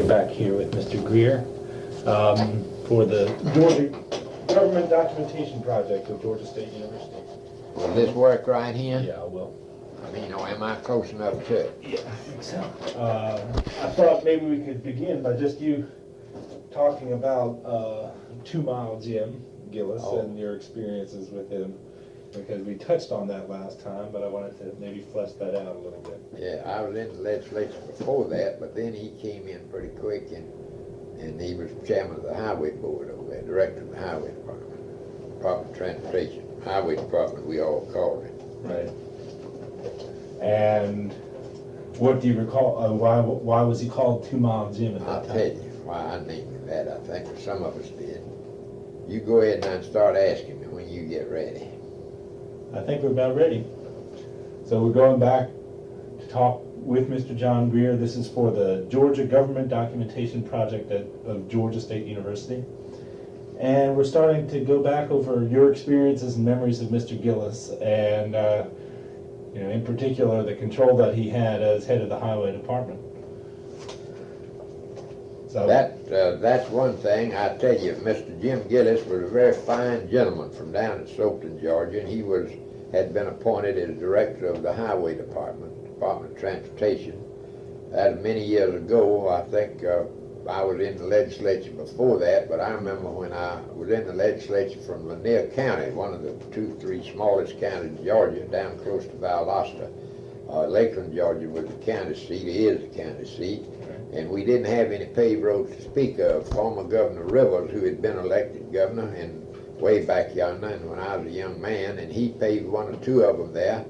back here with Mr. Greer for the Georgia Government Documentation Project of Georgia State University. Will this work right here? Yeah, I will. I mean, am I close enough to it? Yeah, I think so. I thought maybe we could begin by just you talking about 2 Mile Jim Gillis and your experiences with him, because we touched on that last time, but I wanted to maybe flesh that out a little bit. Yeah, I was in the legislature before that, but then he came in pretty quick, and he was chairman of the highway board over there, director of the highway department, Department of Transportation, highway department we all called it. Right. And what do you recall, why was he called 2 Mile Jim at that I'll time? tell you why I named him that. I think some of us did. You go ahead now and start asking me when you get ready. I think we're about ready. So we're going back to talk with Mr. John Greer. This is for the Georgia Government Documentation Project of Georgia State University. And we're starting to go back over your experiences and memories of Mr. Gillis, and in particular the control that he had as head of the highway department. So That's one thing. I tell you, Mr. Jim Gillis was a very fine gentleman from down in Soapton, Georgia, and he had been appointed as director of the highway department, Department of Transportation. That was many years ago. I think I was in the legislature before that, but I remember when I was in the legislature from Lanier County, one of the 2-3 smallest counties in Georgia, down close to Valdosta. Lakeland, Georgia was the county seat, is the county seat, and we didn't have any paved roads to speak of. Former Governor Rivers, who had been elected governor and way back yonder, and when I was a young man, and he paved 1 or 2 of them there,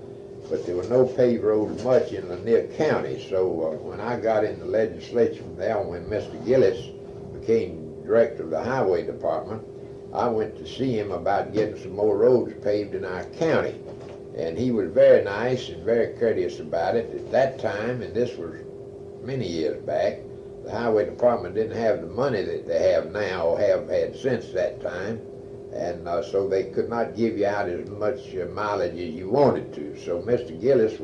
but there were no paved roads much in Lanier County. So when I got in the legislature from there, when Mr. Gillis became director of the highway department, I went to see him about getting some more roads paved in our county. And he was very nice and very courteous about it. At that time, and this was many years back, the highway department didn't have the money that they have now or have had since that time. And so they could not give you out as much mileage as you wanted to. So Mr. Gillis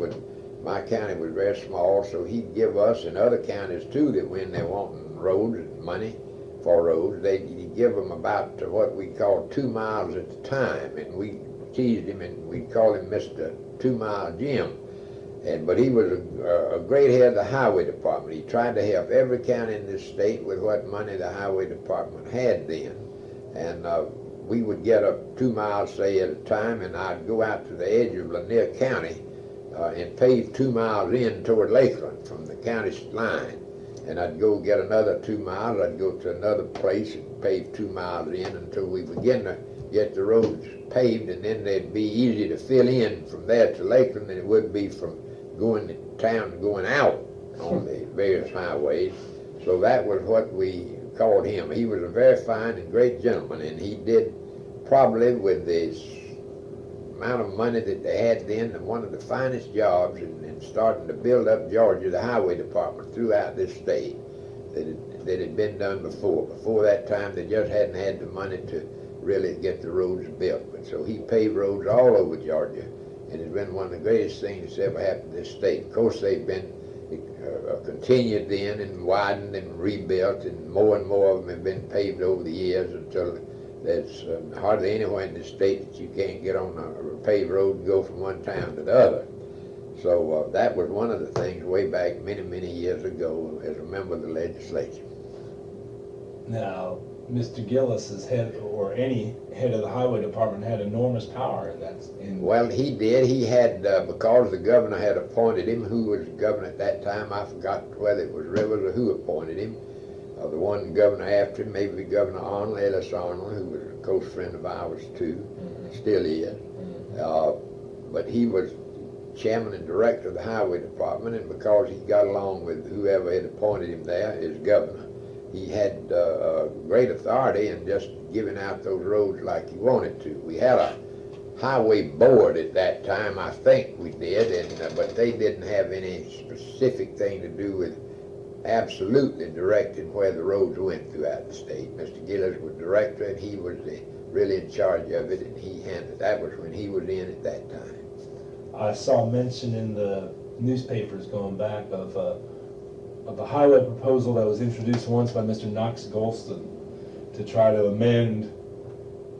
my county was very small, so he'd give us, and other counties too, that when they're wanting roads and money for roads, he'd give them about what we called 2 miles at the time. And we teased him and we'd call him Mr. 2 Mile Jim. But he was a great head of the highway department. He tried to help every county in this state with what money the highway department had then. And we would get up 2 miles, say, at a time, and I'd go out to the edge of Lanier County and pave 2 miles in toward Lakeland from the county line. And I'd go get another 2 miles. I'd go to another place and pave 2 miles in until we begin to get the roads paved, and then they'd be easy to fill in from there to Lakeland than it would be from going to town and going out on the various highways. So that was what we called him. He was a very fine and great gentleman, and he did probably, with the amount of money that they had then, one of the finest jobs in starting to build up Georgia, the highway department throughout this state, that had been done before. Before that time, they just hadn't had the money to really get the roads built. But so he paved roads all over Georgia, and it's been one of the greatest things that's ever happened to this state. Of course, they've been continued then and widened and rebuilt, and more of them have been paved over the years until there's hardly anywhere in this state that you can't get on a paved road and go from one town to the other. So that was one of the things way back many years ago as a member of the legislature. Now, Mr. Gillis's head, or any head of the highway department, had enormous power in that. Well, he did. He had, because the governor had appointed him, who was governor at that time, I forgot whether it was Rivers or who appointed him. The one governor after him, maybe Governor Arnold, Ellis Arnold, who was a close friend of ours too, still is. But he was chairman and director of the highway department, and because he got along with whoever had appointed him there as governor, he had great authority in just giving out those roads like he wanted to. We had a highway board at that time, I think we did, but they didn't have any specific thing to do with absolutely directing where the roads went throughout the state. Mr. Gillis was director, and he was really in charge of it, and he handled. That was when he was in at that time. I saw mention in the newspapers going back of of the highway proposal that was introduced once by Mr. Knox Golston to try to amend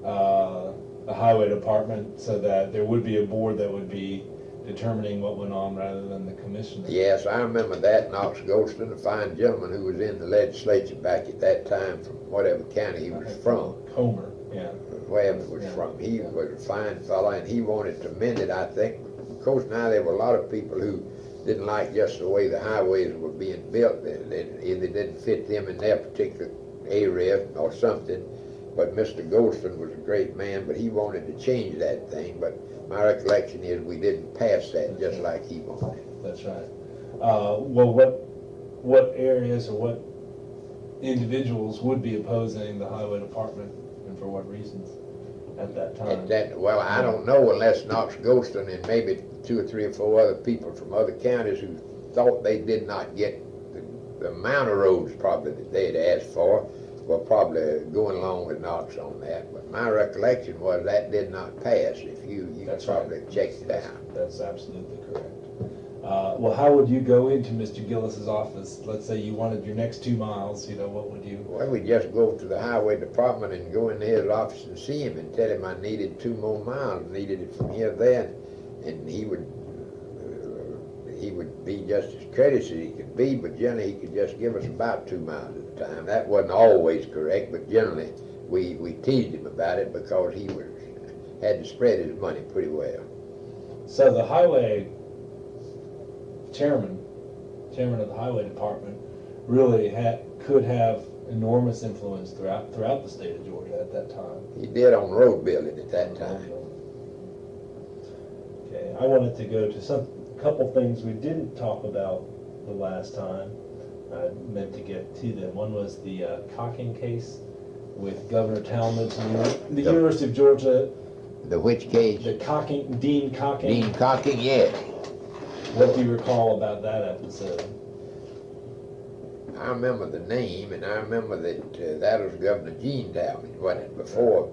the highway department so that there would be a board that would be determining what went on rather than the commissioner. Yes, I remember that. Knox Golston, a fine gentleman who was in the legislature back at that time from whatever county he was from. Comer, yeah. Wherever he was from. He was a fine fellow, and he wanted to amend it, I think. Of course, now there were a lot of people who didn't like just the way the highways were being built. They either didn't fit them in their particular area or something. But Mr. Golston was a great man, but he wanted to change that thing. But my recollection is we didn't pass that just like he wanted. That's right. Well, what areas or what individuals would be opposing the highway department, and for what reasons at that time? Well, I don't know unless Knox Golston and maybe 2 or 3 or 4 other people from other counties who thought they did not get the amount of roads probably that they had asked for were probably going along with Knox on that. But my recollection was that did not pass. If you That's probably right. checked it out. That's absolutely correct. Well, how would you go into Mr. Gillis's office? Let's say you wanted your next 2 miles, what would you? Well, we just go to the highway department and go into his office and see him and tell him I needed 2 more miles, needed it from here to there, and he would be just as courteous as he could be, but generally he could just give us about 2 miles at a time. That wasn't always correct, but generally we teased him about it because he had to spread his money pretty well. So the highway chairman of the highway department really could have enormous influence throughout the state of Georgia at that time. He did on road building at that time. Okay, I wanted to go to couple things we didn't talk about the last time. I meant to get to them. One was the Cocking case with Governor Talmadge and the University of Georgia. The which case? The Dean Cocking. Dean Cocking, yes. What do you recall about that episode? I remember the name, and I remember that that was Governor Gene Talmadge, wasn't it, before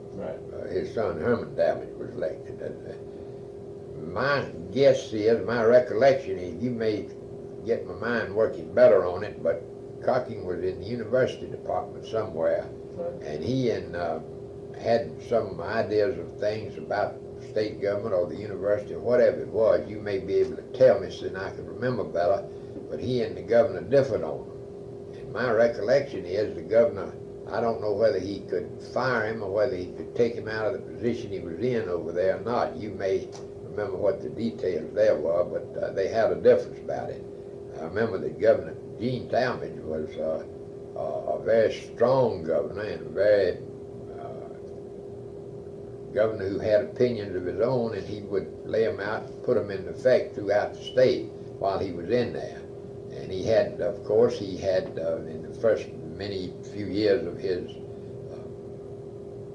his son Herman Talmadge was elected. My guess is, my recollection is, you may get my mind working better on it, but Cocking was in the university department somewhere, and he had some ideas of things about state government or the university or whatever it was. You may be able to tell me so I can remember better, but he and the governor differed on them. And my recollection is the governor, I don't know whether he could fire him or whether he could take him out of the position he was in over there or not. You may remember what the details there were, but they had a difference about it. I remember that Governor Gene Talmadge was a very strong governor and a very governor who had opinions of his own, and he would lay them out and put them into effect throughout the state while he was in there. And he had, of course, in the first few years of his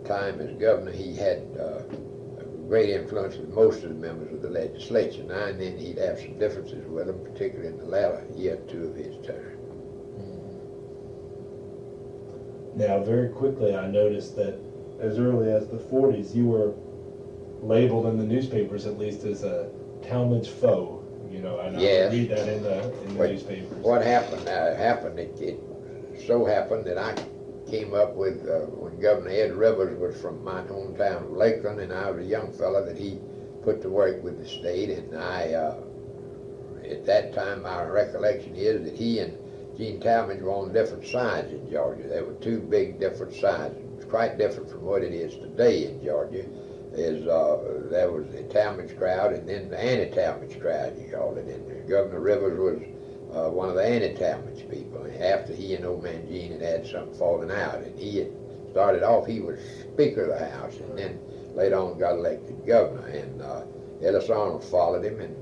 time as governor, he had great influence with most of the members of the legislature. Now and then he'd have some differences with them, particularly in the latter year or 2 of his term. Now, very quickly, I noticed that as early as the 40s, you were labeled in the newspapers, at least, as a Talmadge foe. And Yes. I read that in the newspapers. What happened? It so happened that I came up with, when Governor Ed Rivers was from my hometown of Lakeland, and I was a young fella that he put to work with the state, and at that time, my recollection is that he and Gene Talmadge were on different sides in Georgia. There were 2 big different sides. It was quite different from what it is today in Georgia. There was the Talmadge crowd and then the anti-Talmadge crowd, you called it. And Governor Rivers was one of the anti-Talmadge people. And after he and old man Gene had some falling out, and he had started off, he was Speaker of the House, and then later on got elected governor. And Ellis Arnold followed him, and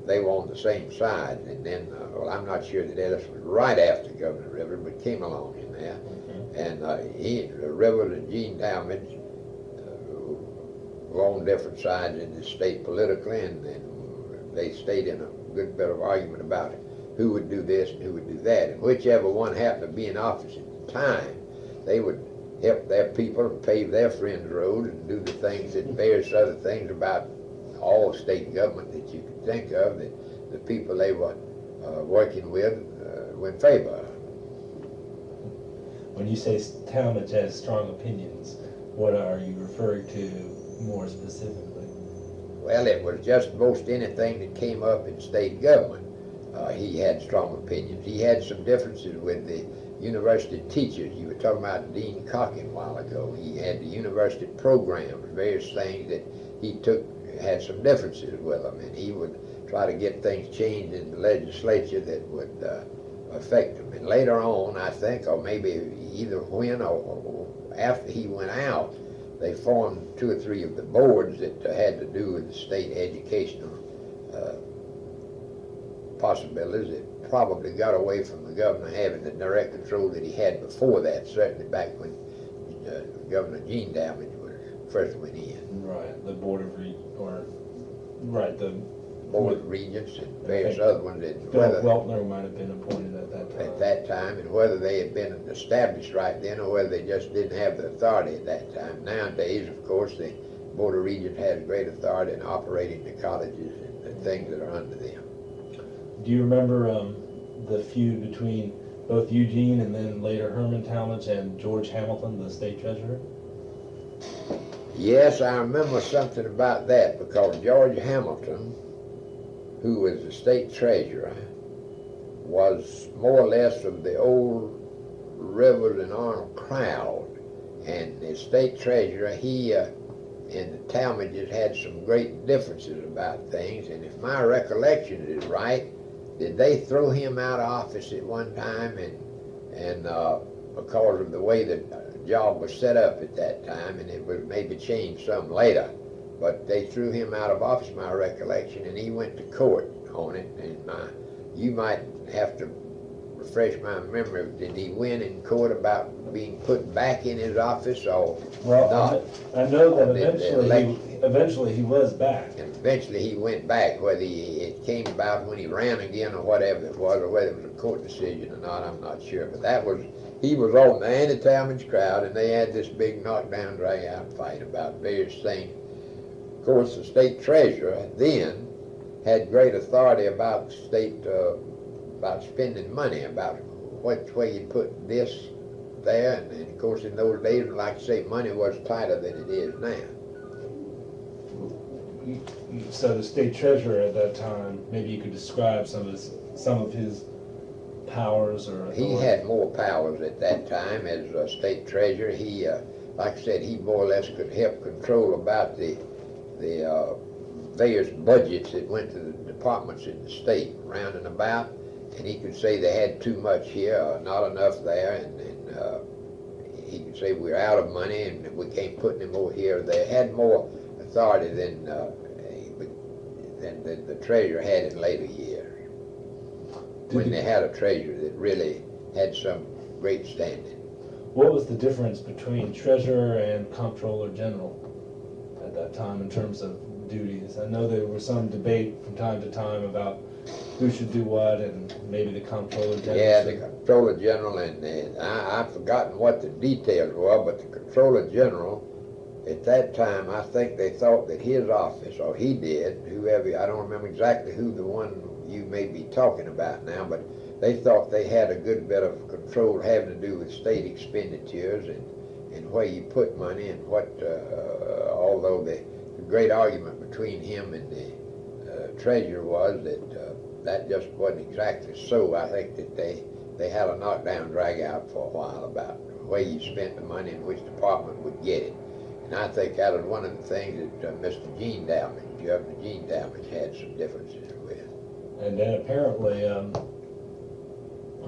they were on the same side. And then, I'm not sure that Ellis was right after Governor Rivers, but came along in there. And Rivers and Gene Talmadge were on different sides in the state politically, and they stayed in a good bit of argument about who would do this and who would do that. And whichever one happened to be in office at the time, they would help their people and pave their friends' roads and do the things that various other things about all state government that you could think of, that the people they were working with in favor. When you say Talmadge has strong opinions, what are you referring to more specifically? Well, it was just most anything that came up in state government. He had strong opinions. He had some differences with the university teachers. You were talking about Dean Cocking a while ago. He had the university programs, various things that he had some differences with them, and he would try to get things changed in the legislature that would affect them. And later on, I think, or maybe either when or after he went out, they formed 2 or 3 of the boards that had to do with the state educational possibilities. It probably got away from the governor having the direct control that he had before that, certainly back when Governor Gene Talmadge first went in. Right, the Board of the Board of Regents and various other ones. Bill Weltner might have been appointed at that time. And whether they had been established right then or whether they just didn't have the authority at that time. Nowadays, of course, the Board of Regents has great authority in operating the colleges and the things that are under them. Do you remember the feud between both Eugene and then later Herman Talmadge and George Hamilton, the state treasurer? Yes, I remember something about that because George Hamilton, who was the state treasurer, was more or less of the old Rivers and Arnold crowd. And the state treasurer, he and the Talmadges had some great differences about things. And if my recollection is right, did they throw him out of office at one time and because of the way the job was set up at that time, and it was maybe changed some later, but they threw him out of office, my recollection, and he went to court on it. And you might have to refresh my memory. Did he win in court about being put back in his office or not? I know that eventually he was back. And eventually he went back. Whether it came about when he ran again or whatever it was, or whether it was a court decision or not, I'm not sure. But he was on the anti-Talmadge crowd, and they had this big knockdown, drag-out fight about various things. Of course, the state treasurer then had great authority about state, about spending money, about which way you put this there, and of course in those days, like I say, money was tighter than it is now. So the state treasurer at that time, maybe you could describe some of his powers or authority. He had more powers at that time as a state treasurer. He, like I said, he more or less could help control about the various budgets that went to the departments in the state, round and about, and he could say they had too much here, or not enough there, and he could say we're out of money and we can't put any more here. They had more authority than the treasurer had in later years, when they had a treasurer that really had some great standing. What was the difference between treasurer and comptroller general at that time in terms of duties? I know there was some debate from time to time about who should do what, and maybe the comptroller general. Yeah, the comptroller general, and I've forgotten what the details were, but the comptroller general, at that time, I think they thought that his office, or he did, whoever, I don't remember exactly who the one you may be talking about now, but they thought they had a good bit of control having to do with state expenditures and where you put money and what, although the great argument between him and the treasurer was that that just wasn't exactly so. I think that they had a knockdown, drag out for a while about the way you spent the money and which department would get it. And I think that was one of the things that Mr. Gene Talmadge, Governor Gene Talmadge, had some differences with. And then apparently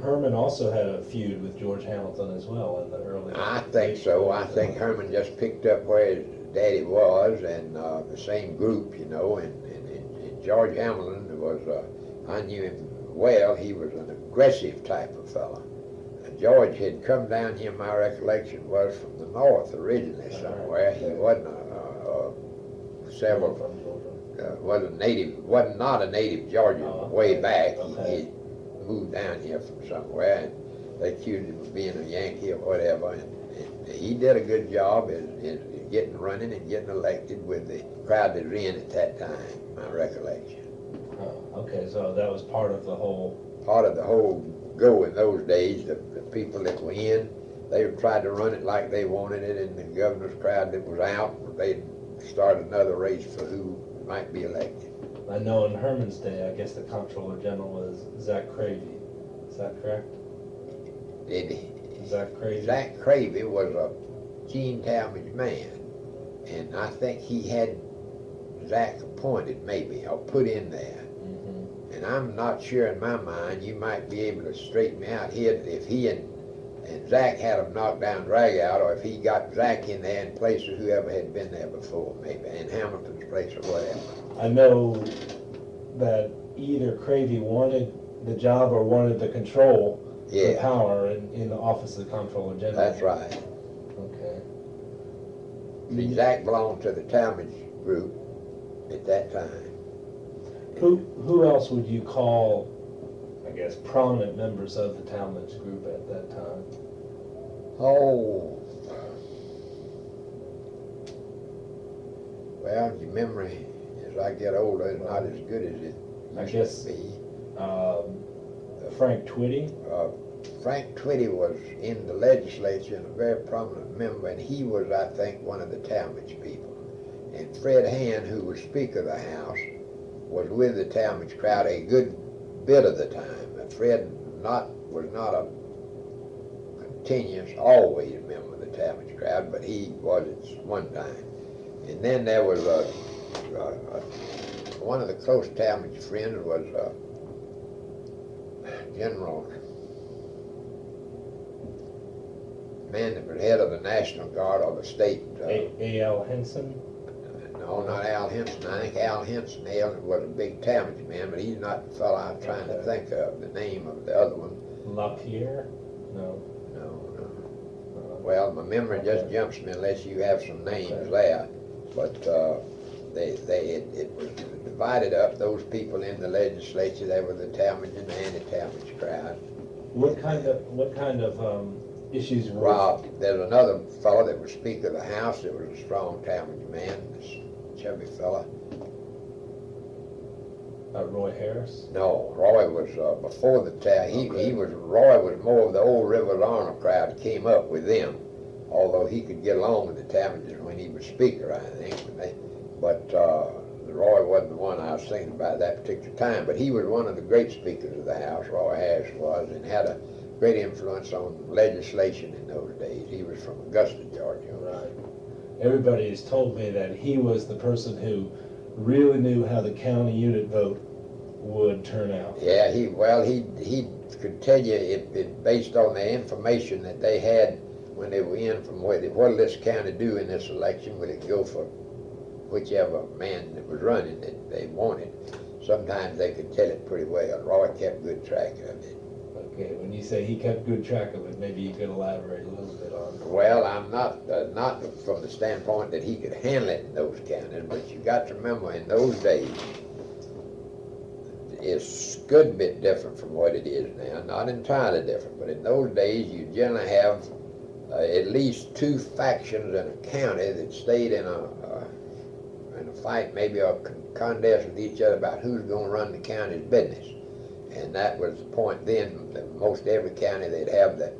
Herman also had a feud with George Hamilton as well in the early. I think so. I think Herman just picked up where his daddy was, and the same group, you know. And George Hamilton was, I knew him well. He was an aggressive type of fellow. George had come down here, my recollection was, from the north originally somewhere. He wasn't wasn't not a native Georgian way back. He moved down here from somewhere, and they accused him of being a Yankee or whatever. And he did a good job in getting running and getting elected with the crowd that was in at that time, my recollection. Oh, okay, so that was part of the whole go in those days. The people that were in, they tried to run it like they wanted it, and the governor's crowd that was out, they'd start another race for who might be elected. I know in Herman's day, I guess the Comptroller General was Zach Cravey. Is that correct? Zach Cravey? Zach Cravey was a Gene Talmadge man, and I think he had Zach appointed maybe, or put in there. Mm-hmm. And I'm not sure in my mind, you might be able to straighten me out here, if he and Zach had him knocked down, drag out, or if he got Zach in there in place of whoever had been there before, maybe, in Hamilton's place or whatever. I know that either Cravey wanted the job or wanted the control, the power in the office of the Comptroller General. That's right. Okay. See, Zach belonged to the Talmadge group at that time. Who else would you call, I guess, prominent members of the Talmadge group at that time? Oh, well, your memory as I get older is not as good as it used to be. Frank Twitty. Frank Twitty was in the legislature and a very prominent member, and he was, I think, one of the Talmadge people. And Fred Hand, who was Speaker of the House, was with the Talmadge crowd a good bit of the time. Fred was not a continuous, always member of the Talmadge crowd, but he was at one time. And then there was one of the close Talmadge friends was General, man that was head of the National Guard or the state. A.L. Henson? No, not Al Henson. I think Al Henson was a big Talmadge man, but he's not the fellow I'm trying to think of, the name of the other one. LaPierre? No. No. Well, my memory just jumps me unless you have some names there. But it was divided up, those people in the legislature. They were the Talmadge and the anti-Talmadge crowd. What kind of issues were? Well, there's another fellow that was Speaker of the House that was a strong Talmadge man, this chubby fella. Roy Harris? No, Roy was before the Roy was more of the old Rivers Arnold crowd, came up with them, although he could get along with the Talmadges when he was Speaker, I think. But Roy wasn't the one I was thinking about at that particular time, but he was one of the great speakers of the House, Roy Harris was, and had a great influence on legislation in those days. He was from Augusta, Georgia. Right. Everybody has told me that he was the person who really knew how the county unit vote would turn out. Yeah, he could tell you it based on the information that they had when they were in from what did this county do in this election? Would it go for whichever man that was running that they wanted? Sometimes they could tell it pretty well. Roy kept good track of it. Okay, when you say he kept good track of it, maybe you could elaborate a little bit on it. Well, I'm not from the standpoint that he could handle it in those counties, but you got to remember in those days, it's a good bit different from what it is now. Not entirely different, but in those days you generally have at least two factions in a county that stayed in a fight, maybe a contest with each other about who's going to run the county's business. And that was the point then, that most every county they'd have the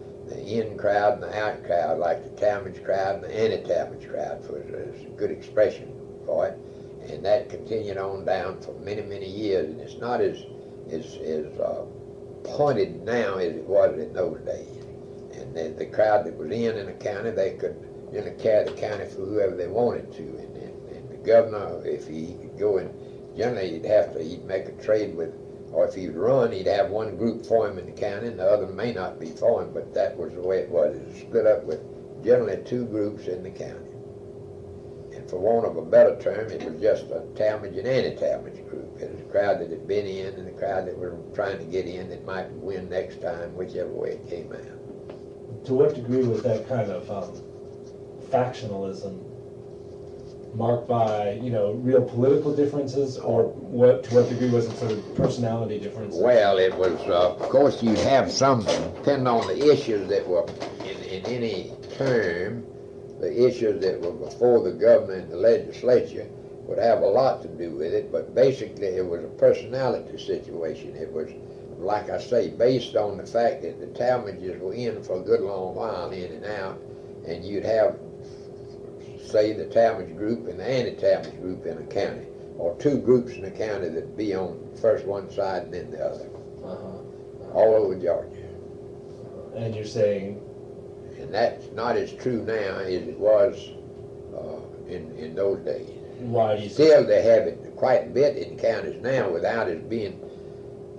in crowd and the out crowd, like the Talmadge crowd and the anti-Talmadge crowd, was a good expression for it. And that continued on down for many, many years, and it's not as pointed now as it was in those days. And the crowd that was in the county, they could carry the county for whoever they wanted to. And the governor, if he could go in, generally he'd make a trade with, or if he'd run, he'd have one group for him in the county, and the other may not be for him, but that was the way it was. It was split up with generally two groups in the county. And for want of a better term, it was just a Talmadge and anti-Talmadge group. It was a crowd that had been in and the crowd that were trying to get in that might win next time, whichever way it came out. To what degree was that kind of factionalism marked by, real political differences, or to what degree was it sort of personality differences? Well, it was, of course, you have some, depending on the issues that were in any term, the issues that were before the governor and the legislature would have a lot to do with it, but basically it was a personality situation. It was like I say, based on the fact that the Talmadges were in for a good long while, in and out, and you'd have, say, the Talmadge group and the anti-Talmadge group in a county, or two groups in a county that'd be on first one side and then the other, all over Georgia. And you're saying, And that's not as true now as it was in those days. why do you Still, they have it quite a bit in counties now without it being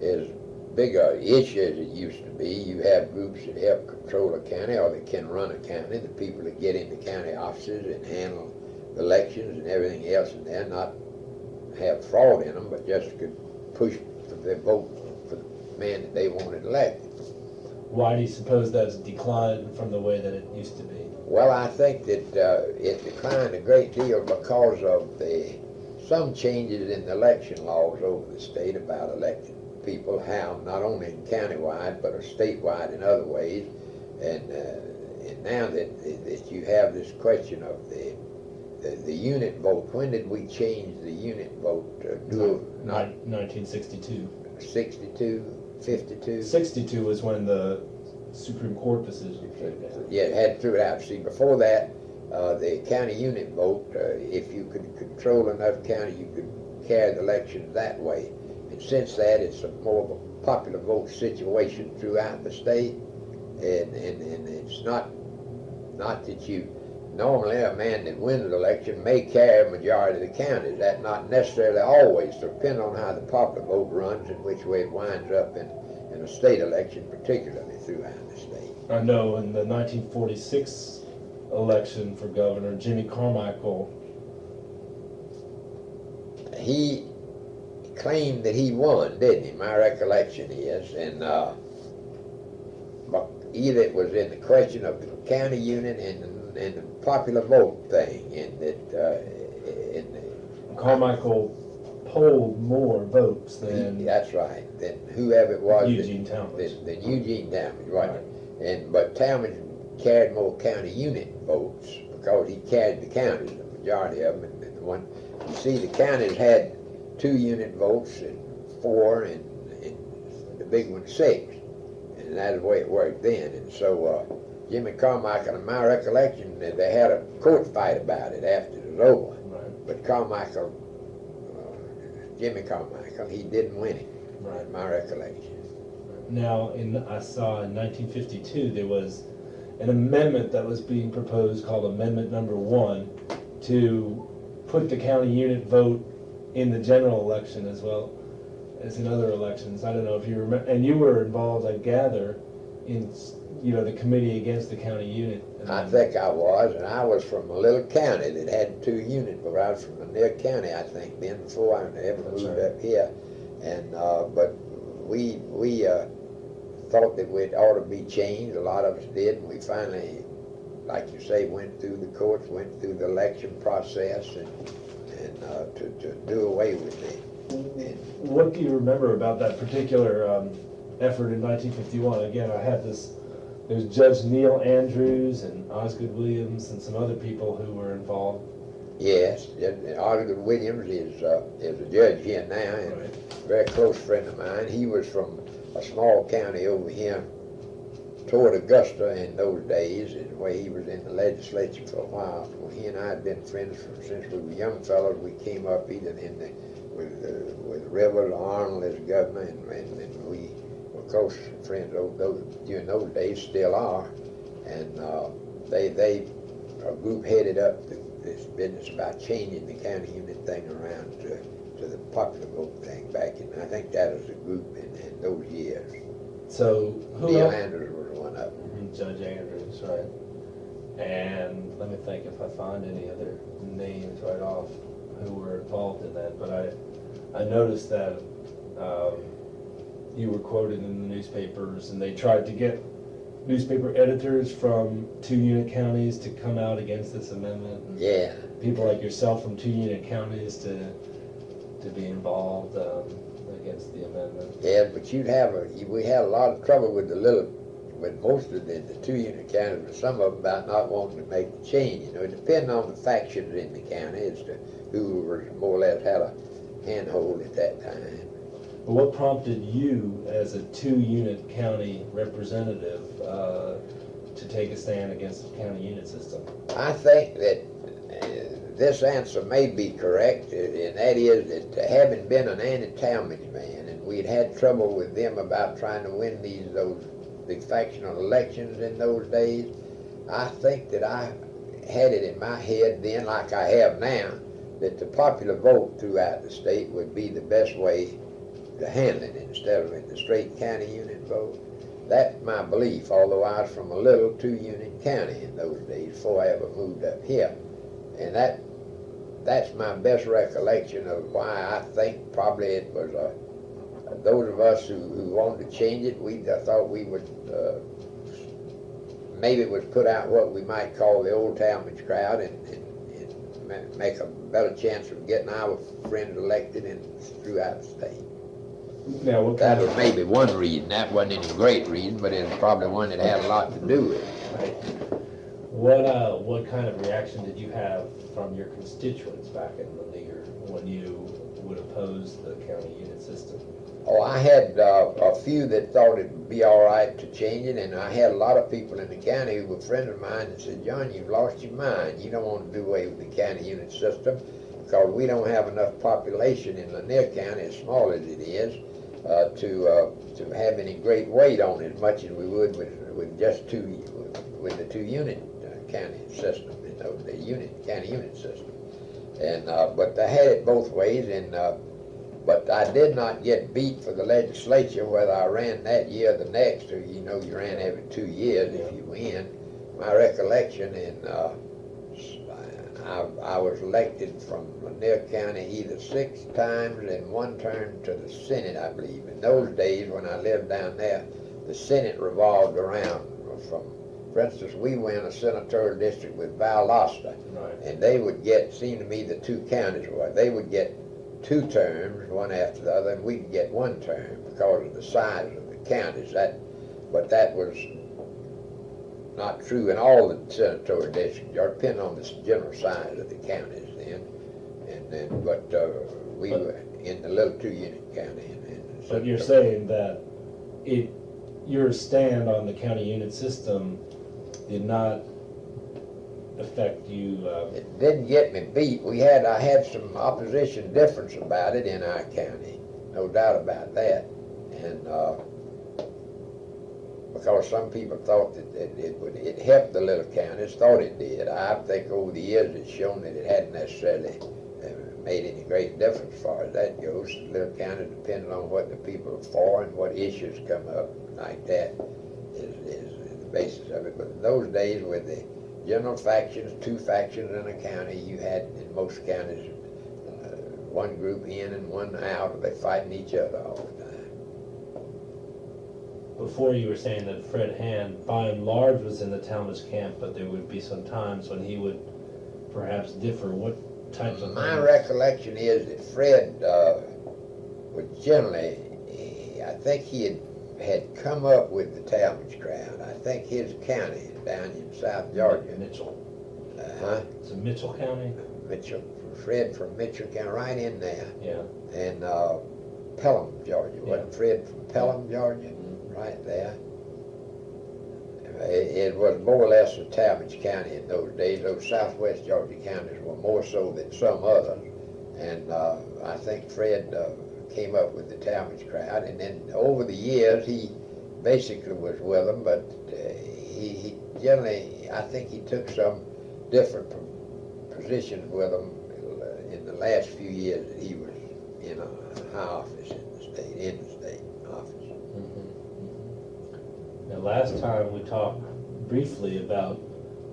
as big a issue as it used to be. You have groups that help control a county or that can run a county, the people that get into county offices and handle elections and everything else, and they're not have fraud in them, but just could push for their vote for the man that they wanted elected. Why do you suppose that's declined from the way that it used to be? Well, I think that it declined a great deal because of some changes in the election laws over the state about elected people, how not only countywide but statewide in other ways, and now that you have this question of the unit vote. When did we change the unit vote? 1962. 62, 52? 62 was when the Supreme Court decision came down. Yeah, it had threw it out. See, before that, the county unit vote, if you could control enough county, you could carry the elections that way. And since that, it's more of a popular vote situation throughout the state, and it's not that you normally a man that wins an election may carry a majority of the counties. That's not necessarily always, depending on how the popular vote runs and which way it winds up in a state election, particularly throughout the state. I know in the 1946 election for governor, Jimmy Carmichael, he claimed that he won, didn't he? My recollection is, and but either it was in the question of the county unit and the popular vote thing, and that Carmichael polled more votes than that's right, than whoever it was. Eugene Talmadge. Than Eugene Talmadge, right. But Talmadge carried more county unit votes because he carried the counties, the majority of them. And the one, you see, the counties had 2 unit votes and 4, and the big one 6, and that's the way it worked then. And so Jimmy Carmichael, in my recollection, they had a court fight about it after it was over. Right. But Carmichael, Jimmy Carmichael, he didn't win it, Right. in my recollection. Now, I saw in 1952 there was an amendment that was being proposed called Amendment Number 1 to put the county unit vote in the general election as well as in other elections. I don't know if you remember, and you were involved, I gather, in the committee against the county unit. I think I was, and I was from a little county that had 2 units, but I was from a near county, I think, then before I ever That's moved right. up here. And but we thought that it ought to be changed. A lot of us did, and we finally, like you say, went through the courts, went through the election process, and to do away with it. What do you remember about that particular effort in 1951? Again, I had this. There's Judge Neil Andrews and Osgood Williams and some other people who were involved. Yes, Osgood Williams is a judge here now, and Right. a very close friend of mine. He was from a small county over here toward Augusta in those days, and where he was in the legislature for a while. Well, he and I had been friends since we were young fellows. We came up either with Reverend Arnold as governor, and we were close friends during those days, still are. And they a group headed up this business about changing the county unit thing around to the popular vote thing back in. I think that was a group in those years. So who Neil else? Andrews was one of them. Judge Andrews, right. And let me think if I find any other names right off who were involved in that. But I noticed that you were quoted in the newspapers, and they tried to get newspaper editors from 2-unit counties to come out against this amendment. And Yeah. people like yourself from 2-unit counties to be involved against the amendment. Yeah, but we had a lot of trouble with most of the 2-unit counties, but some of them about not wanting to make the change. It depended on the factions in the county as to who was more or less had a handhold at that time. But what prompted you, as a 2-unit county representative, to take a stand against the county unit system? I think that this answer may be correct, and that is that having been an anti-Talmadge man, and we'd had trouble with them about trying to win the factional elections in those days, I think that I had it in my head then, like I have now, that the popular vote throughout the state would be the best way to handle it instead of the straight county unit vote. That's my belief, although I was from a little 2-unit county in those days before I ever moved up here. And that's my best recollection of why I think probably it was those of us who wanted to change it, we thought we would maybe it would put out what we might call the old Talmadge crowd and make a better chance of getting our friends elected and throughout the state. Now, what That kind was maybe one reason. That wasn't any great reason, but it was probably one that had a lot to do with it. Right. What kind of reaction did you have from your constituents back in Greer when you would oppose the county unit system? Oh, I had a few that thought it'd be all right to change it, and I had a lot of people in the county who were friends of mine that said, "John, you've lost your mind. You don't want to do away with the county unit system because we don't have enough population in Lanier County, as small as it is, to have any great weight on it as much as we would with the 2-unit county system, the county unit system." And but I had it both ways, and but I did not get beat for the legislature whether I ran that year or the next, or you ran every 2 years if you win. My recollection, and I was elected from Lanier County either 6 times and 1 term to the Senate, I believe. In those days when I lived down there, the Senate revolved around from, for instance, we were in a senatorial district with Valdosta, Right. and they would get, seemed to me the 2 counties were, they would get 2 terms, one after the other, and we'd get 1 term because of the size of the counties. But that was not true in all the senatorial districts, or depending on the general size of the counties then. But we were in the little 2-unit county. But you're saying that your stand on the county unit system did not affect you? It didn't get me beat. I had some opposition difference about it in our county, no doubt about that. And because some people thought that it helped the little counties, thought it did. I think over the years it's shown that it hadn't necessarily made any great difference as far as that goes. The little counties, depending on what the people are for and what issues come up like that, is the basis of it. But in those days with the general factions, 2 factions in a county, you had in most counties one group in and one out, or they fighting each other all the time. Before you were saying that Fred Hand, by and large, was in the Talmadge camp, but there would be some times when he would perhaps differ. What types of My things? recollection is that Fred would generally, I think he had come up with the Talmadge crowd. I think his county down in South Georgia. Mitchell. Huh? It's in Mitchell County? Mitchell, Fred from Mitchell County, right in there. Yeah. And Pelham, Georgia. Wasn't Fred from Pelham, Georgia? Mm-hmm. Right there. It was more or less a Talmadge County in those days. Those southwest Georgia counties were more so than some others. And I think Fred came up with the Talmadge crowd. And then over the years, he basically was with them, but he generally, I think he took some different positions with them in the last few years that he was in a high office in the state office. Now, last time we talked briefly about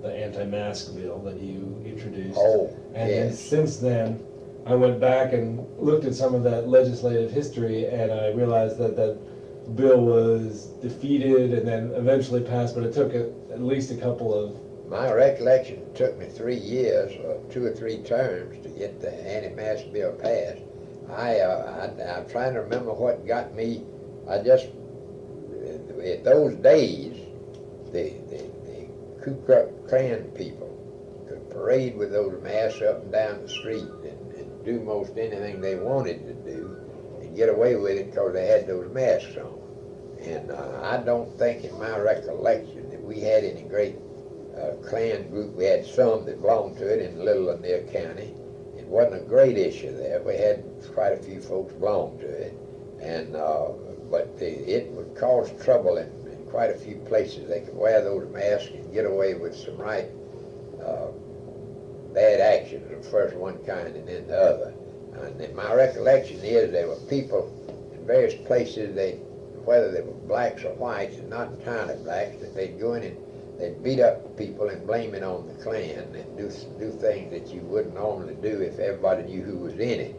the anti-mask bill that you introduced. Oh, and then yes. since then, I went back and looked at some of that legislative history, and I realized that that bill was defeated and then eventually passed, but it took at least a couple of... My recollection, it took me 3 years, 2 or 3 terms to get the anti-mask bill passed. I'm trying to remember what got me. In those days, the Ku Klux Klan people could parade with those masks up and down the street and do most anything they wanted to do and get away with it because they had those masks on. And I don't think in my recollection that we had any great Klan group. We had some that belonged to it in Little Lanier County. It wasn't a great issue there. We had quite a few folks belong to it. And but it would cause trouble in quite a few places. They could wear those masks and get away with some right bad actions of first one kind and then the other. And my recollection is there were people in various places, whether they were blacks or whites, and not entirely blacks, that they'd go in and they'd beat up people and blame it on the Klan and do things that you wouldn't normally do if everybody knew who was in it.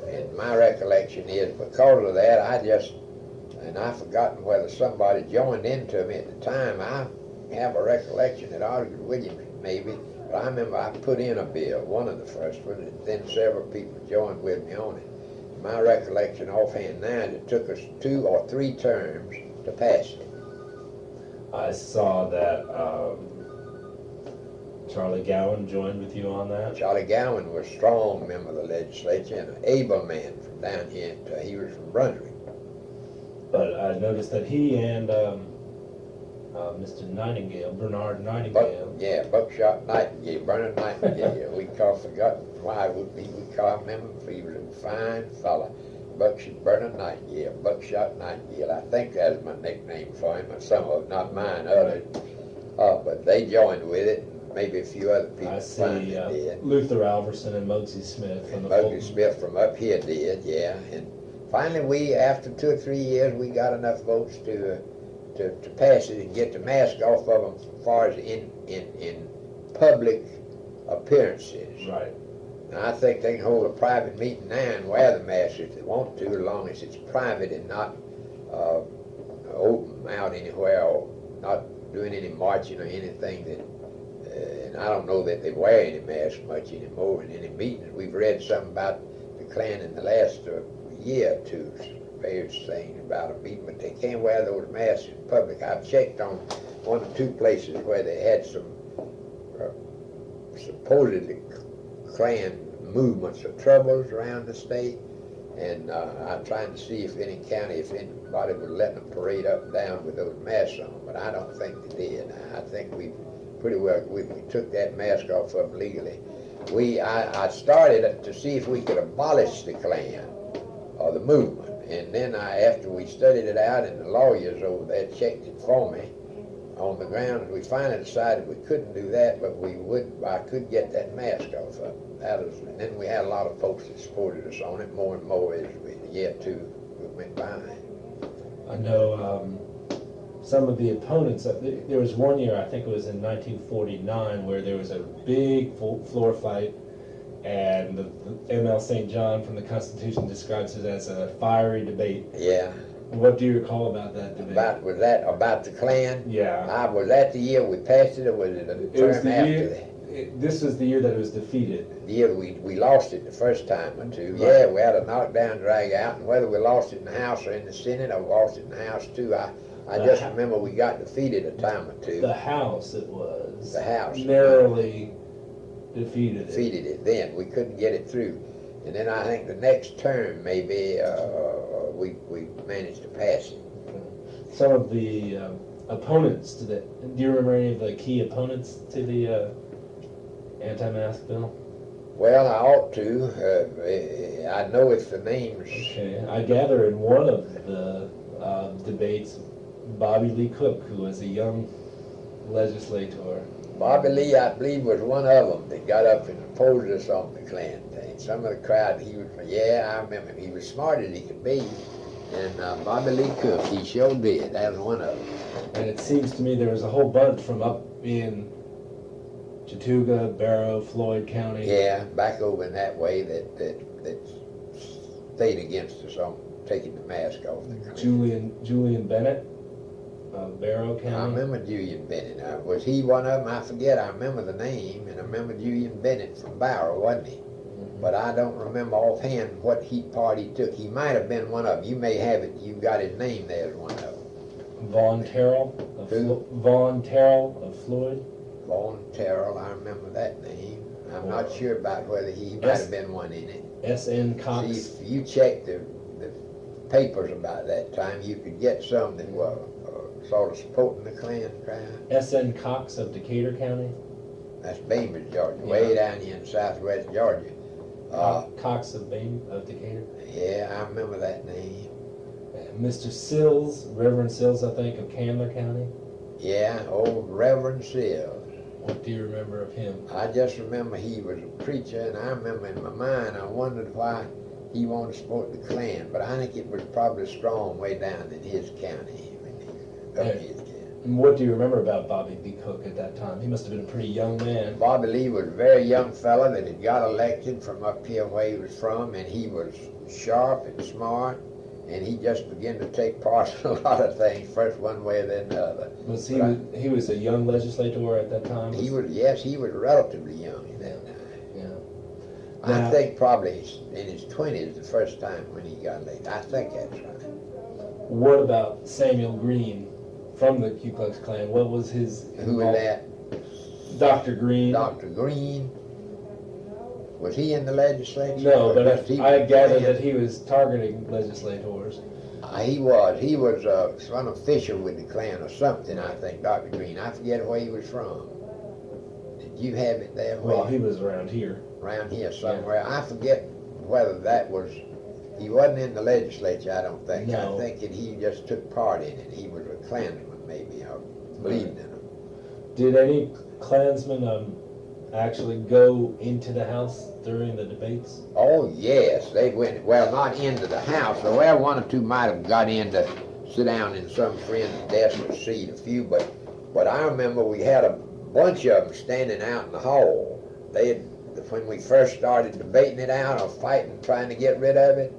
And my recollection is because of that, I've forgotten whether somebody joined into me at the time. I have a recollection that Osgood Williams maybe, but I remember I put in a bill, one of the first ones, and then several people joined with me on it. My recollection offhand now is it took us 2 or 3 terms to pass it. I saw that Charlie Gowan joined with you on that. Charlie Gowan was a strong member of the legislature and an able man from down here. He was from Brunswick. But I noticed that he and Mr. Nightingale, Bernard Nightingale. Buckshot Nightingale, Bernard Nightingale. We forgotten why we call him. He was a fine fella. Bernard Nightingale, Buckshot Nightingale. I think that's my nickname for him, or some of it, not mine, others. But they joined with it. Maybe a few other people. I see Luther Alverson and Mosey Smith from Smith from up here did, yeah. And finally, after 2 or 3 years, we got enough votes to pass it and get the mask off of them as far as in public appearances. Right. Now, I think they can hold a private meeting now and wear the mask if they want to, as long as it's private and not open out anywhere or not doing any marching or anything that. And I don't know that they wear any masks much anymore in any meetings. We've read something about the Klan in the last year or two, various things about a meeting, but they can't wear those masks in public. I've checked on 1 or 2 places where they had some supposedly Klan movements or troubles around the state, and I'm trying to see if anybody would let them parade up and down with those masks on, but I don't think they did. I think we took that mask off of them legally. I started to see if we could abolish the Klan or the movement, and then after we studied it out and the lawyers over there checked it for me on the ground, we finally decided we couldn't do that, but I could get that mask off of them. And then we had a lot of folks that supported us on it more and more as the year or 2 went by. I know some of the opponents, there was one year, I think it was in 1949, where there was a big floor fight, and the M.L. St. John from the Constitution describes it as a fiery debate. Yeah. What do you recall about that debate? About the Klan? Yeah. Was that the year we passed it, or was it a term after that? This was the year that it was defeated. The year we lost it the first time or 2. Right. Yeah, we had a knockdown, drag out, and whether we lost it in the House or in the Senate, or lost it in the House too, I just remember we got defeated a time or 2. The House it was. The House. Narrowly defeated it. Defeated it then. We couldn't get it through. And then I think the next term maybe we managed to pass it. Some of the opponents to that, do you remember any of the key opponents to the anti-mask bill? Well, I ought to. I know it's the names. Okay, I gather in one of the debates, Bobby Lee Cook, who was a young legislator. Bobby Lee, I believe, was one of them that got up and opposed us on the Klan thing. Some of the crowd, I remember him. He was smart as he could be. And Bobby Lee Cook, he sure did. That was one of them. And it seems to me there was a whole bunch from up in Chattooga, Barrow, Floyd County. Yeah, back over in that way that stayed against us on taking the mask off the Klan. Julian Bennett, Barrow County. I remember Julian Bennett. Was he one of them? I forget. I remember the name, and I remember Julian Bennett from Barrow, wasn't he? But I don't remember offhand what party he took. He might have been one of them. You may have it. You got his name there as one of them. Vaughn Terrell of Floyd. Vaughn Terrell, I remember that name. I'm not sure about whether he might have been one in it. S.N. Cox. See, if you check the papers about that time. You could get some that were sort of supporting the Klan crowd. S.N. Cox of Decatur County. That's Bainbridge, Georgia, way down here in southwest Georgia. Cox of Decatur. Yeah, I remember that name. Mr. Sills, Reverend Sills, I think, of Candler County. Yeah, old Reverend Sills. What do you remember of him? I just remember he was a preacher, and I remember in my mind, I wondered why he wanted to support the Klan, but I think it was probably strong way down in his county. And what do you remember about Bobby B. Cook at that time? He must have been a pretty young man. Bobby Lee was a very young fella that had got elected from up here where he was from, and he was sharp and smart, and he just began to take part in a lot of things, first one way then the other. Was he was a young legislator at that time? He was relatively young at that time. Yeah. I think probably in his 20s the first time when he got elected. I think that's right. What about Samuel Green from the Ku Klux Klan? What was his Who was that? Dr. Green. Dr. Green. Was he in the legislature? No, but I gather playing? that he was targeting legislators. He was. He was some official with the Klan or something, I think, Dr. Green. I forget where he was from. Did you have it there? Well, he was around here. Around here somewhere. Yeah. I forget whether that was, he wasn't in the legislature, I don't think. No. I think that he just took part in it. He was a Klansman, maybe, or believed in him. Did any Klansmen actually go into the House during the debates? Oh, yes. They went, well, not into the House. Well, one or two might have got in to sit down in some friend's desk or seat, a few, but I remember we had a bunch of them standing out in the hall. They had, when we first started debating it out or fighting, trying to get rid of it,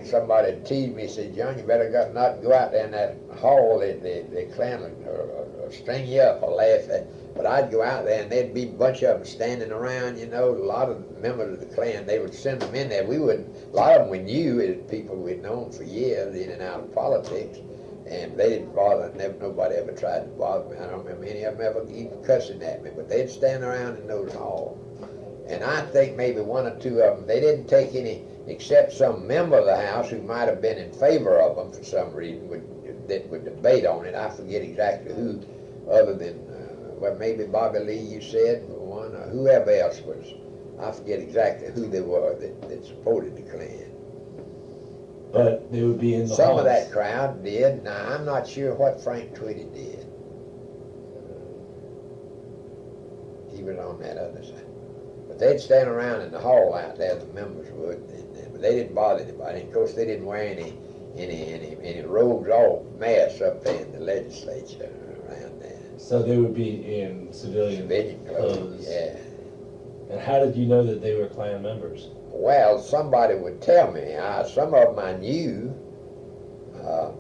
somebody teased me, said, John, you better not go out there in that hall. The Klan will string you up or laugh at. But I'd go out there and there'd be a bunch of them standing around, you know, a lot of members of the Klan. They would send them in there. A lot of them we knew as people we'd known for years, in and out of politics. And they didn't bother, nobody ever tried to bother me. I don't remember any of them ever even cussing at me, but they'd stand around in those halls. And I think maybe one or two of them, they didn't take any, except some member of the House who might have been in favor of them for some reason, that would debate on it. I forget exactly who, other than, well, maybe Bobby Lee, you said, one, or whoever else was. I forget exactly who they were that supported the Klan. But they would be in the Some halls. of that crowd did. Now, I'm not sure what Frank Twitty did. He was on that other side. But they'd stand around in the hall out there, the members would, but they didn't bother anybody. And of course, they didn't wear any robes or masks up there in the legislature around there. So they would be in civilian clothes. Yeah. And how did you know that they were Klan members? Well, somebody would tell me. Some of them I knew,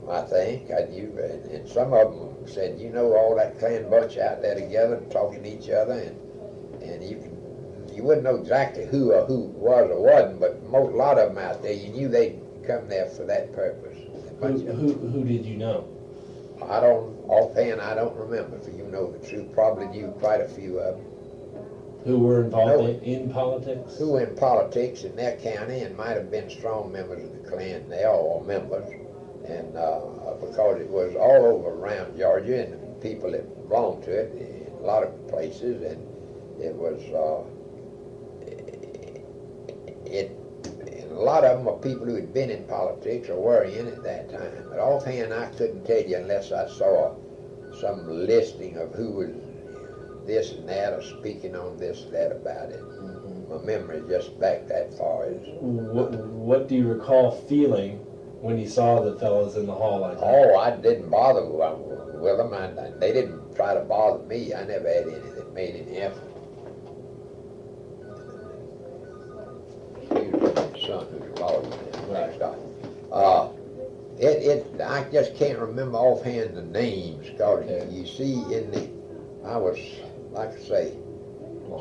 I think I knew, and some of them said, you know, all that Klan bunch out there together talking to each other, and you wouldn't know exactly who was or wasn't, but a lot of them out there, you knew they'd come there for that purpose. Who did you know? Offhand, I don't remember. For you know the truth, probably knew quite a few of them. Who were involved in politics? Who were in politics in their county and might have been strong members of the Klan. They all were members. And because it was all over around Georgia and the people that belonged to it in a lot of places, and it was, and a lot of them were people who had been in politics or were in at that time. But offhand, I couldn't tell you unless I saw some listing of who was this and that, or speaking on this or that about it. Mm-hmm. My memory just back that far. What do you recall feeling when you saw the fellows in the hall like that? Oh, I didn't bother with them. They didn't try to bother me. I never had any that made any effort. Son who's following me next time. I just can't remember offhand the names, because you see I was, like I say,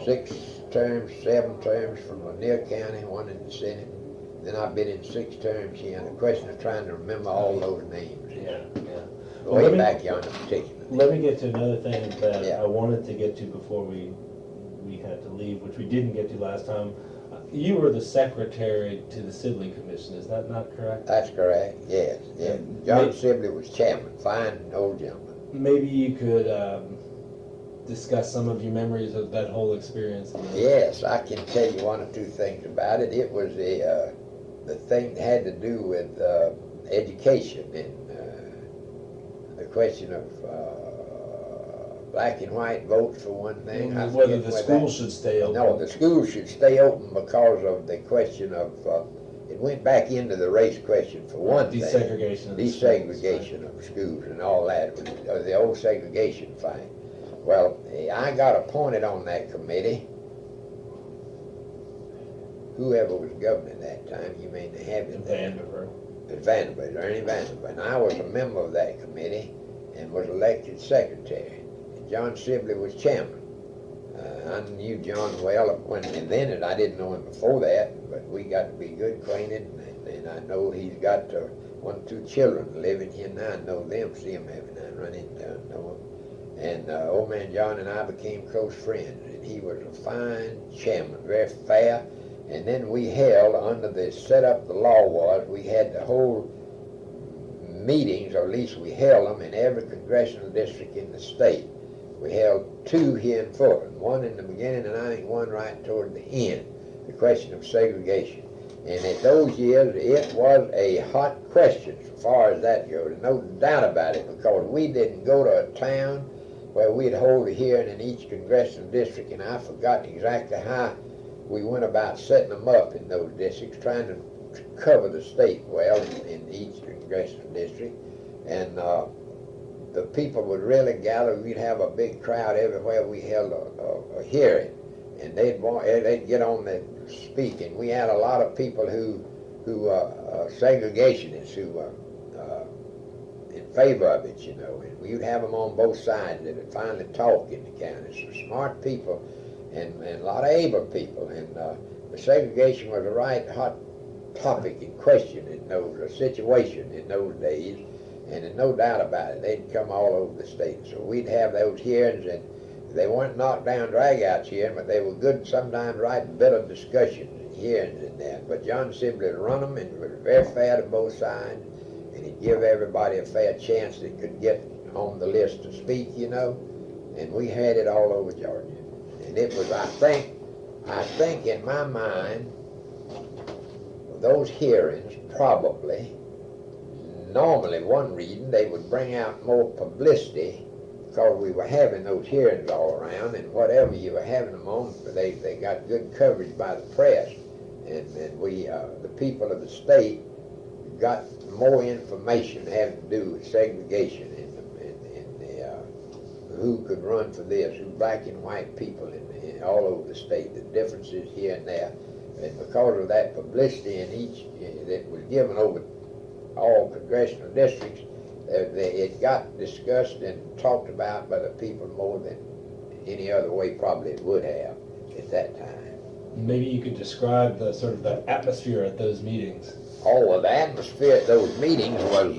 6 terms, 7 terms from Lanier County, 1 in the Senate. Then I've been in 6 terms here, and the question of trying to remember all those names. Yeah. Way back yonder particularly. Let me get to another thing that I wanted to get to before we had to leave, which we didn't get to last time. You were the secretary to the Sibley Commission, is that not correct? That's correct, yes, yes. And John Sibley was chairman, fine old gentleman. Maybe you could discuss some of your memories of that whole experience. Yes, I can tell you one or two things about it. It was the thing that had to do with education and the question of black and white votes for one thing. I Whether forget the whether schools should stay open. No, the schools should stay open because of the question of, it went back into the race question for one thing. Desegregation. Desegregation of schools and all that, the old segregation fight. Well, I got appointed on that committee. Whoever was governor at that time, you may have it. Vanderbilt, Ernie Vanderbilt. And I was a member of that committee and was elected secretary. And John Sibley was chairman. I knew John well and then I didn't know him before that, but we got to be good acquainted, and I know he's got 1 or 2 children living here now. I know them, see them every night, run into them, know them. And old man John and I became close friends, and he was a fine chairman, very fair. And then we held, under the setup the law was, we had to hold meetings, or at least we held them in every congressional district in the state. We held 2 here in Fulton, 1 in the beginning and I think 1 right toward the end, the question of segregation. And at those years, it was a hot question as far as that goes, no doubt about it, because we didn't go to a town where we'd hold a hearing in each congressional district, and I've forgotten exactly how we went about setting them up in those districts, trying to cover the state well in each congressional district. And the people would really gather. We'd have a big crowd everywhere we held a hearing, and they'd get on the speak. And we had a lot of people who segregationists who were in favor of it, you know. And we'd have them on both sides that would finally talk in the county. So smart people and a lot of able people. And the segregation was a right hot topic in question in those situation in those days. And there's no doubt about it, they'd come all over the state. So we'd have those hearings, and they weren't knockdown drag-outs here, but they were good, sometimes right bitter discussions and hearings in there. But John Sibley would run them, and was very fair to both sides, and he'd give everybody a fair chance that could get on the list to speak, you know. And we had it all over Georgia. And it was, I think in my mind, those hearings probably, normally one reason they would bring out more publicity because we were having those hearings all around, and whatever you were having them on, they got good coverage by the press, and we, the people of the state, got more information having to do with segregation and who could run for this, who black and white people in all over the state, the differences here and there. And because of that publicity in each that was given over all congressional districts, it got discussed and talked about by the people more than any other way probably it would have at that time. Maybe you could describe the sort of the atmosphere at those meetings. Oh, well, the atmosphere at those meetings was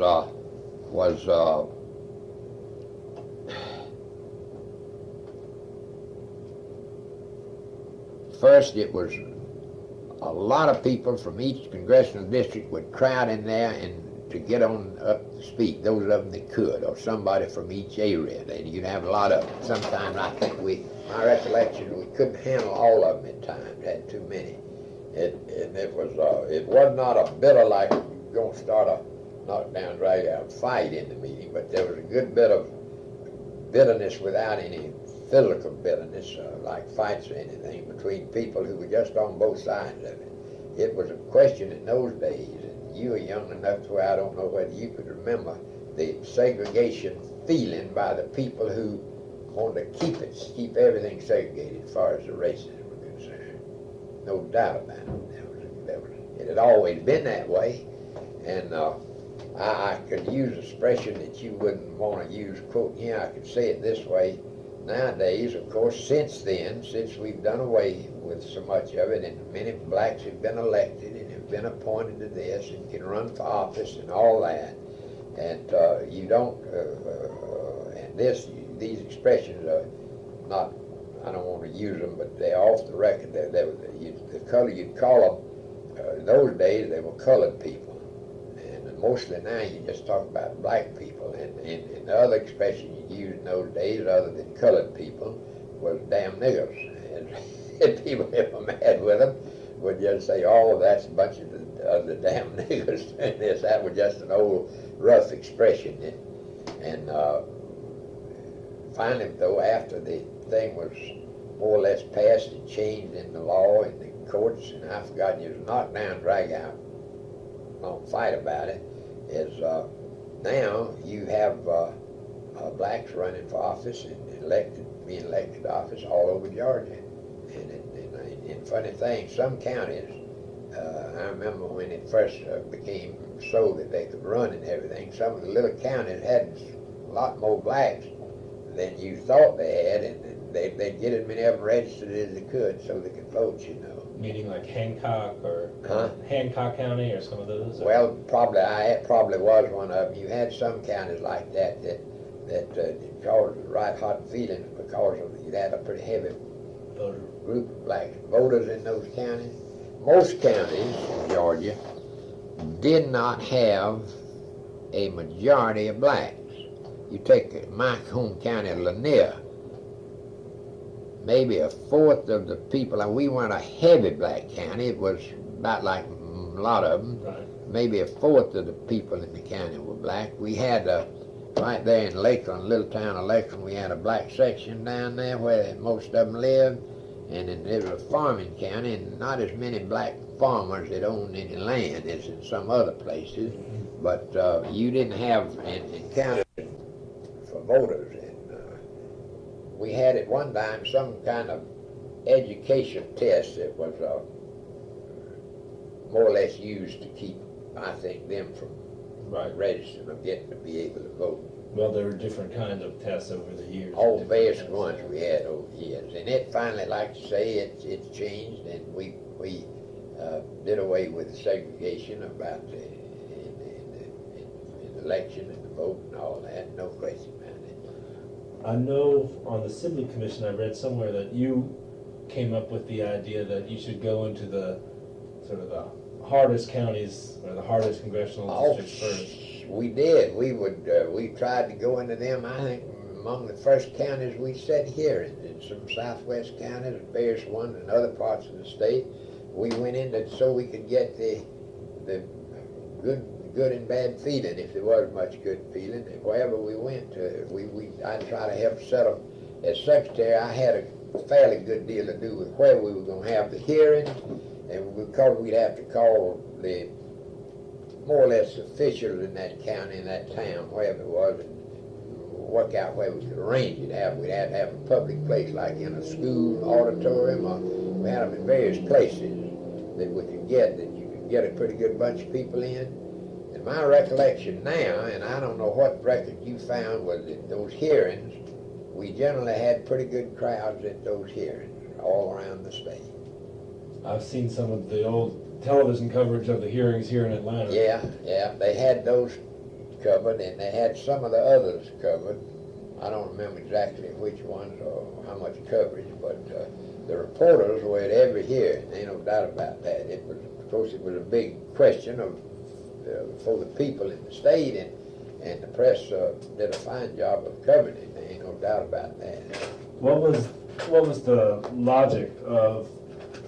first, it was a lot of people from each congressional district would crowd in there and to get on up to speak, those of them that could, or somebody from each area. And you'd have a lot of them. Sometimes I think my recollection, we couldn't handle all of them at times, had too many. It was not a bitter like you're going to start a knockdown, drag out fight in the meeting, but there was a good bit of bitterness without any physical bitterness, like fights or anything, between people who were just on both sides of it. It was a question in those days, and you were young enough to where I don't know whether you could remember the segregation feeling by the people who wanted to keep everything segregated as far as the races were concerned. No doubt about it. It had always been that way, and I could use an expression that you wouldn't want to use, quote, I could say it this way. Nowadays, of course, since we've done away with so much of it, and many blacks have been elected and have been appointed to this and can run for office and all that, and you don't, and these expressions are not I don't want to use them, but they're off the record. The color you'd call them, in those days they were colored people. And mostly now you just talk about black people. And the other expression you used in those days, other than colored people, was damn niggers. And people that were mad with them would just say, oh, that's a bunch of the damn niggers. And that was just an old rough expression. And finally, though, after the thing was more or less passed and changed in the law and the courts, and I forgot, it was knocked down, drag out, don't fight about it, is now you have blacks running for office and being elected to office all over Georgia. And funny thing, some counties, I remember when it first became so that they could run and everything, some of the little counties had a lot more blacks than you thought they had, and they'd get as many of them registered as they could so they could vote, you know. Meaning like Hancock or Hancock County or some of those? Or? Well, probably was one of them. You had some counties like that caused right hot feelings because you had a pretty heavy group of black voters in those counties. Most counties in Georgia did not have a majority of blacks. You take my home county, Lanier, maybe a fourth of the people, and we weren't a heavy black county, it was about like a lot of them, right. Maybe a fourth of the people in the county were black. We had right there in Lakeland, little town of Lakeland, we had a black section down there where most of them lived, and it was a farming county, and not as many black farmers that owned any land as in some other places, but you didn't have in county for voters. And we had at one time some kind of education test that was more or less used to keep, I think, them from registering or getting to be able to vote. Well, there were different kinds of tests over the years. All various ones we had over the years. And it finally, like to say, it's changed, and we did away with the segregation about the election and the vote and all that, no question about it. I know on the Sibley Commission, I read somewhere that you came up with the idea that you should go into the sort of the hardest counties or the hardest congressional districts first. We did. We tried to go into them. I think among the first counties we set here in some southwest counties, various ones in other parts of the state. We went into so we could get the good and bad feeling, if there was much good feeling. Wherever we went, I'd try to help set up. As secretary, I had a fairly good deal to do with where we were going to have the hearings, and because we'd have to call the more or less officials in that county, in that town, wherever it was, and work out where we could arrange it. We'd have to have a public place, like in a school auditorium, or we had them in various places that we could get, that you could get a pretty good bunch of people in. And my recollection now, and I don't know what record you found, was that those hearings, we generally had pretty good crowds at those hearings all around the state. I've seen some of the old television coverage of the hearings here in Atlanta. Yeah, they had those covered, and they had some of the others covered. I don't remember exactly which ones or how much coverage, but the reporters were at every hearing. Ain't no doubt about that. It was, of course, it was a big question of for the people in the state, and the press did a fine job of covering it. There ain't no doubt about that. What was the logic of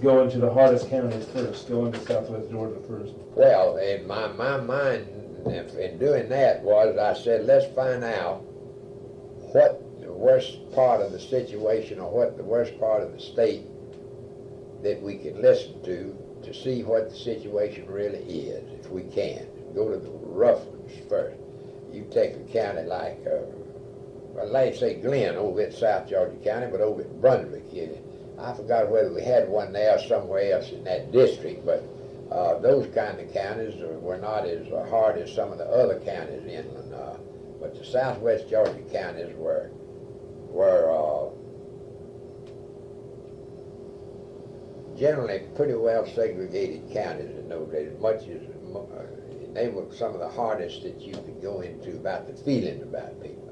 going to the hardest counties first, going to Southwest Georgia first? Well, in my mind, in doing that was, I said, let's find out what the worst part of the situation, or what the worst part of the state that we can listen to see what the situation really is, if we can. Go to the rough ones first. You take a county like, well, let's say Glenn over at South Georgia County, but over at Brunswick here. I forgot whether we had one there or somewhere else in that district, but those kind of counties were not as hard as some of the other counties inland. But the southwest Georgia counties were generally pretty well segregated counties in those days. They were some of the hardest that you could go into about the feeling about people.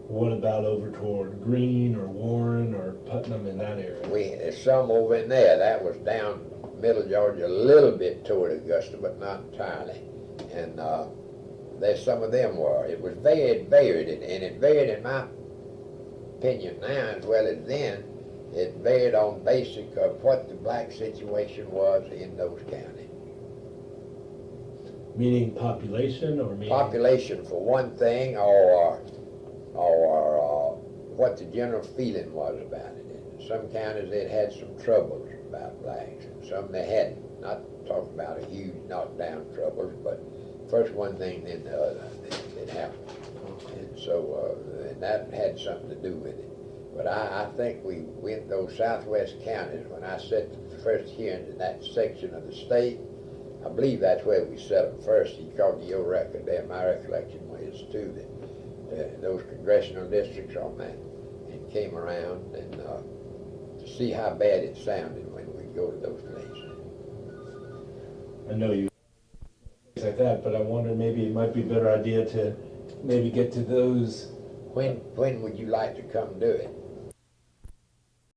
What about over toward Greene or Warren or Putnam in that area? There's some over in there. That was down middle Georgia, a little bit toward Augusta, but not entirely. And there's some of them were. It was varied, and it varied in my opinion now as well as then. It varied on basic of what the black situation was in those counties. Meaning population or meaning? Population for one thing, or what the general feeling was about it. In some counties it had some troubles about blacks, and some they hadn't. Not talking about a huge knockdown troubles, but first one thing, then the other that happened. And so and that had something to do with it. But I think we went those southwest counties, when I set the first hearing in that section of the state, I believe that's where we set them first. According to your record there, my recollection is too, that those congressional districts on that, and came around and to see how bad it sounded when we go to those places. I know you like that, but I wonder maybe it might be a better idea to maybe get to those. When would you like to come do it?